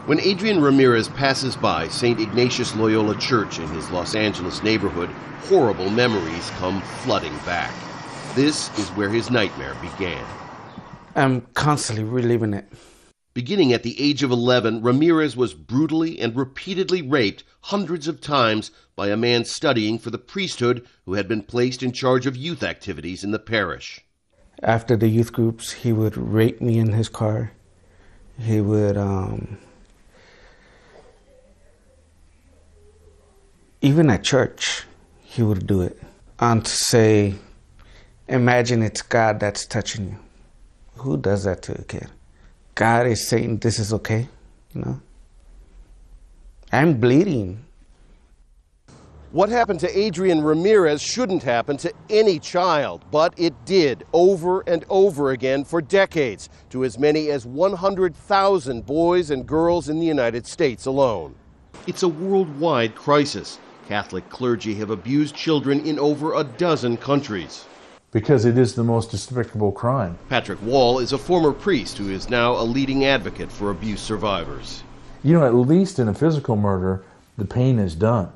When Adrian Ramirez passes by St. Ignatius Loyola Church in his Los Angeles neighborhood, horrible memories come flooding back. This is where his nightmare began. I'm constantly reliving it. Beginning at the age of 11, Ramirez was brutally and repeatedly raped hundreds of times by a man studying for the priesthood who had been placed in charge of youth activities in the parish. After the youth groups, he would rape me in his car. He would, even at church, he would do it. And to say, imagine it's God that's touching you. Who does that to a kid? God is saying this is okay, you know? I'm bleeding. What happened to Adrian Ramirez shouldn't happen to any child, but it did over and over again for decades to as many as 100,000 boys and girls in the United States alone. It's a worldwide crisis. Catholic clergy have abused children in over a dozen countries. Because it is the most despicable crime. Patrick Wall is a former priest who is now a leading advocate for abuse survivors. You know, at least in a physical murder, the pain is done.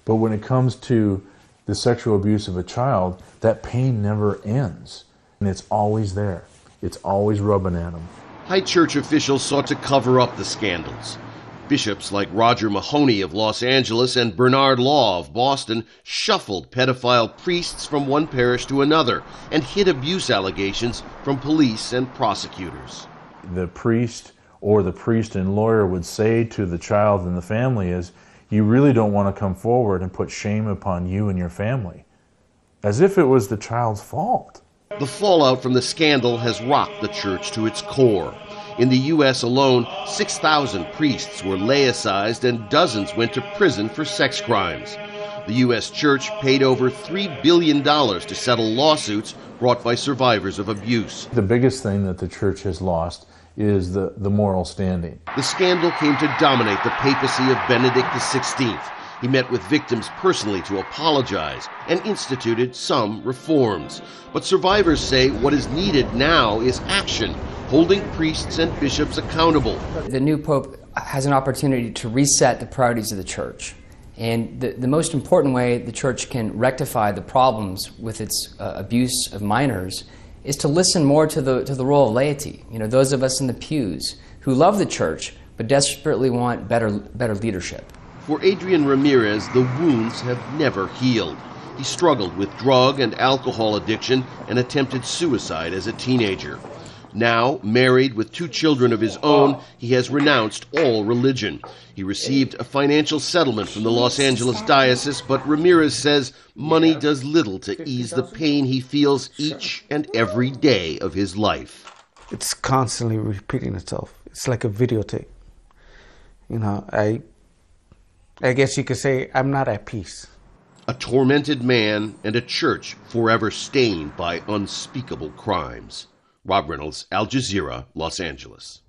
But when it comes to the sexual abuse of a child, that pain never ends. And it's always there. It's always rubbing at them. High church officials sought to cover up the scandals. Bishops like Roger Mahoney of Los Angeles and Bernard Law of Boston shuffled pedophile priests from one parish to another and hid abuse allegations from police and prosecutors. The priest or the priest and lawyer would say to the child and the family is, you really don't want to come forward and put shame upon you and your family, as if it was the child's fault. The fallout from the scandal has rocked the church to its core. In the U.S. alone, 6,000 priests were laicized and dozens went to prison for sex crimes. The U.S. Church paid over $3 billion to settle lawsuits brought by survivors of abuse. The biggest thing that the church has lost is the moral standing. The scandal came to dominate the papacy of Benedict XVI. He met with victims personally to apologize and instituted some reforms. But survivors say what is needed now is action, holding priests and bishops accountable. The new pope has an opportunity to reset the priorities of the church. And the most important way the church can rectify the problems with its abuse of minors is to listen more to the role of laity. You know, those of us in the pews who love the church but desperately want better leadership. For Adrian Ramirez, the wounds have never healed. He struggled with drug and alcohol addiction and attempted suicide as a teenager. Now, married with 2 children of his own, he has renounced all religion. He received a financial settlement from the Los Angeles diocese, but Ramirez says money does little to ease the pain he feels each and every day of his life. It's constantly repeating itself. It's like a videotape. You know, I guess you could say I'm not at peace. A tormented man and a church forever stained by unspeakable crimes. Rob Reynolds, Al Jazeera, Los Angeles.